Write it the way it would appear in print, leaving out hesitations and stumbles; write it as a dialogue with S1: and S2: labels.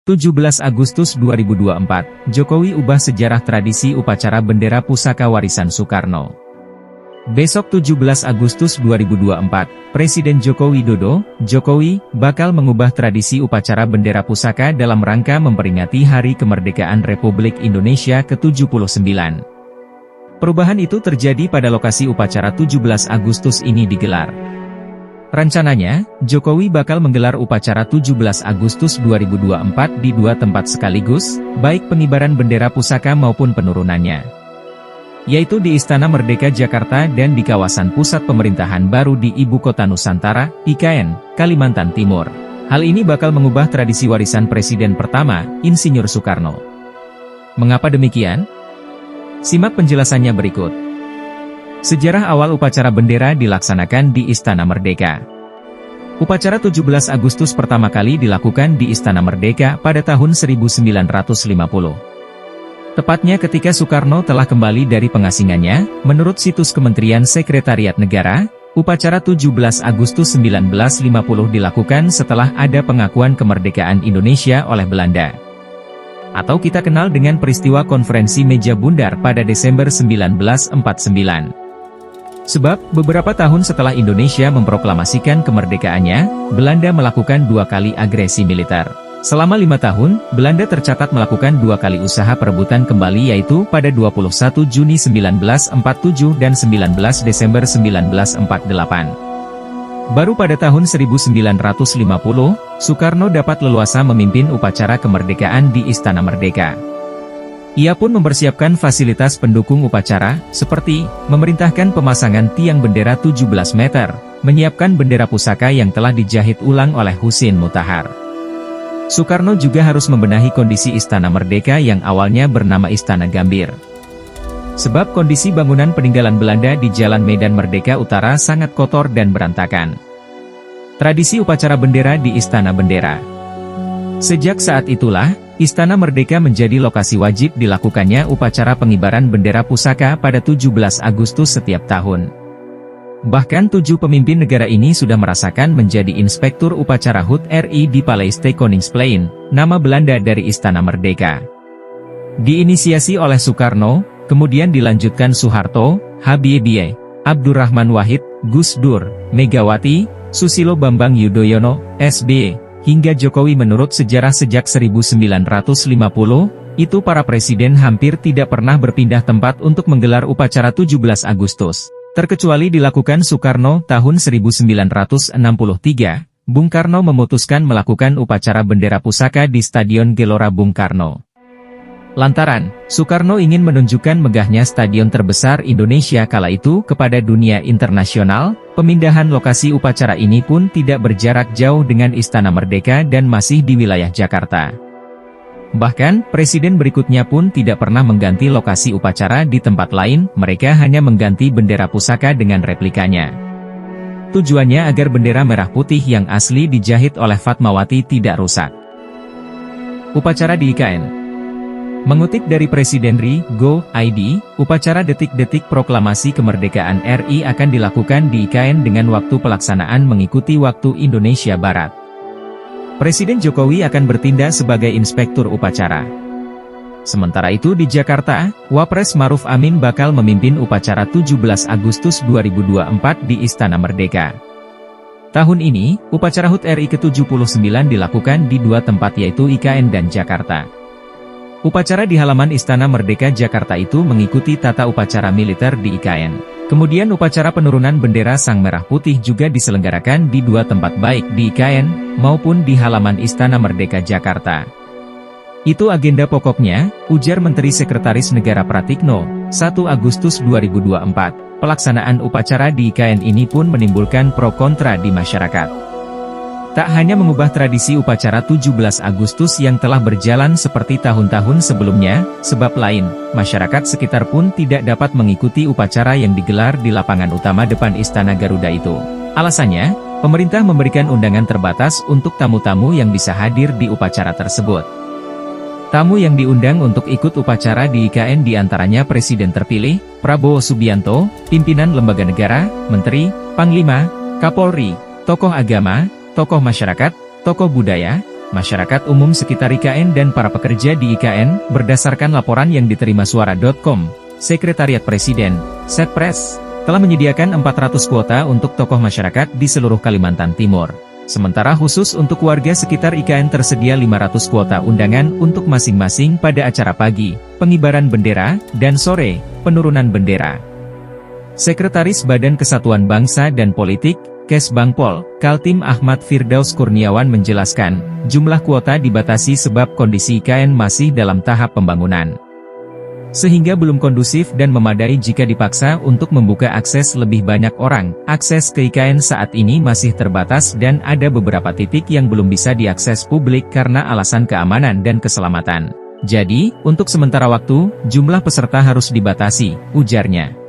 S1: 17 Agustus 2024, Jokowi ubah sejarah tradisi upacara bendera pusaka warisan Soekarno. Besok 17 Agustus 2024, Presiden Joko Widodo, Jokowi, bakal mengubah tradisi upacara bendera pusaka dalam rangka memperingati Hari Kemerdekaan Republik Indonesia ke-79. Perubahan itu terjadi pada lokasi upacara 17 Agustus ini digelar. Rencananya, Jokowi bakal menggelar upacara 17 Agustus 2024 di dua tempat sekaligus, baik pengibaran bendera pusaka maupun penurunannya, yaitu di Istana Merdeka Jakarta dan di kawasan pusat pemerintahan baru di Ibu Kota Nusantara, IKN, Kalimantan Timur. Hal ini bakal mengubah tradisi warisan Presiden pertama, Insinyur Soekarno. Mengapa demikian? Simak penjelasannya berikut. Sejarah awal upacara bendera dilaksanakan di Istana Merdeka. Upacara 17 Agustus pertama kali dilakukan di Istana Merdeka pada tahun 1950. Tepatnya ketika Soekarno telah kembali dari pengasingannya, menurut situs Kementerian Sekretariat Negara, upacara 17 Agustus 1950 dilakukan setelah ada pengakuan kemerdekaan Indonesia oleh Belanda, atau kita kenal dengan peristiwa Konferensi Meja Bundar pada Desember 1949. Sebab, beberapa tahun setelah Indonesia memproklamasikan kemerdekaannya, Belanda melakukan dua kali agresi militer. Selama 5 tahun, Belanda tercatat melakukan dua kali usaha perebutan kembali, yaitu pada 21 Juni 1947 dan 19 Desember 1948. Baru pada tahun 1950, Soekarno dapat leluasa memimpin upacara kemerdekaan di Istana Merdeka. Ia pun mempersiapkan fasilitas pendukung upacara, seperti memerintahkan pemasangan tiang bendera 17 meter, menyiapkan bendera pusaka yang telah dijahit ulang oleh Husin Mutahar. Soekarno juga harus membenahi kondisi Istana Merdeka yang awalnya bernama Istana Gambir. Sebab kondisi bangunan peninggalan Belanda di Jalan Medan Merdeka Utara sangat kotor dan berantakan. Tradisi upacara bendera di Istana Bendera. Sejak saat itulah, Istana Merdeka menjadi lokasi wajib dilakukannya upacara pengibaran bendera pusaka pada 17 Agustus setiap tahun. Bahkan 7 pemimpin negara ini sudah merasakan menjadi inspektur upacara HUT RI di Paleis Koningsplein, nama Belanda dari Istana Merdeka. Diinisiasi oleh Soekarno, kemudian dilanjutkan Soeharto, Habibie, Abdurrahman Wahid, Gus Dur, Megawati, Susilo Bambang Yudhoyono, SBY, hingga Jokowi. Menurut sejarah sejak 1950, itu para presiden hampir tidak pernah berpindah tempat untuk menggelar upacara 17 Agustus. Terkecuali dilakukan Soekarno tahun 1963, Bung Karno memutuskan melakukan upacara bendera pusaka di Stadion Gelora Bung Karno. Lantaran, Soekarno ingin menunjukkan megahnya stadion terbesar Indonesia kala itu kepada dunia internasional, pemindahan lokasi upacara ini pun tidak berjarak jauh dengan Istana Merdeka dan masih di wilayah Jakarta. Bahkan, presiden berikutnya pun tidak pernah mengganti lokasi upacara di tempat lain, mereka hanya mengganti bendera pusaka dengan replikanya. Tujuannya agar bendera merah putih yang asli dijahit oleh Fatmawati tidak rusak. Upacara di IKN. Mengutip dari Presiden RI.go.id, upacara detik-detik proklamasi kemerdekaan RI akan dilakukan di IKN dengan waktu pelaksanaan mengikuti waktu Indonesia Barat. Presiden Jokowi akan bertindak sebagai inspektur upacara. Sementara itu di Jakarta, Wapres Maruf Amin bakal memimpin upacara 17 Agustus 2024 di Istana Merdeka. Tahun ini, upacara HUT RI ke-79 dilakukan di dua tempat, yaitu IKN dan Jakarta. Upacara di halaman Istana Merdeka Jakarta itu mengikuti tata upacara militer di IKN. Kemudian upacara penurunan bendera Sang Merah Putih juga diselenggarakan di dua tempat, baik di IKN, maupun di halaman Istana Merdeka Jakarta. Itu agenda pokoknya, ujar Menteri Sekretaris Negara Pratikno, 1 Agustus 2024. Pelaksanaan upacara di IKN ini pun menimbulkan pro kontra di masyarakat. Tak hanya mengubah tradisi upacara 17 Agustus yang telah berjalan seperti tahun-tahun sebelumnya, sebab lain, masyarakat sekitar pun tidak dapat mengikuti upacara yang digelar di lapangan utama depan Istana Garuda itu. Alasannya, pemerintah memberikan undangan terbatas untuk tamu-tamu yang bisa hadir di upacara tersebut. Tamu yang diundang untuk ikut upacara di IKN diantaranya Presiden terpilih, Prabowo Subianto, pimpinan lembaga negara, menteri, panglima, kapolri, tokoh agama, tokoh masyarakat, tokoh budaya, masyarakat umum sekitar IKN dan para pekerja di IKN, berdasarkan laporan yang diterima suara.com, Sekretariat Presiden, Setpres, telah menyediakan 400 kuota untuk tokoh masyarakat di seluruh Kalimantan Timur. Sementara khusus untuk warga sekitar IKN tersedia 500 kuota undangan untuk masing-masing pada acara pagi, pengibaran bendera, dan sore, penurunan bendera. Sekretaris Badan Kesatuan Bangsa dan Politik, Kesbangpol, Kaltim Ahmad Firdaus Kurniawan menjelaskan, jumlah kuota dibatasi sebab kondisi IKN masih dalam tahap pembangunan. Sehingga belum kondusif dan memadai jika dipaksa untuk membuka akses lebih banyak orang. Akses ke IKN saat ini masih terbatas dan ada beberapa titik yang belum bisa diakses publik karena alasan keamanan dan keselamatan. Jadi, untuk sementara waktu, jumlah peserta harus dibatasi, ujarnya.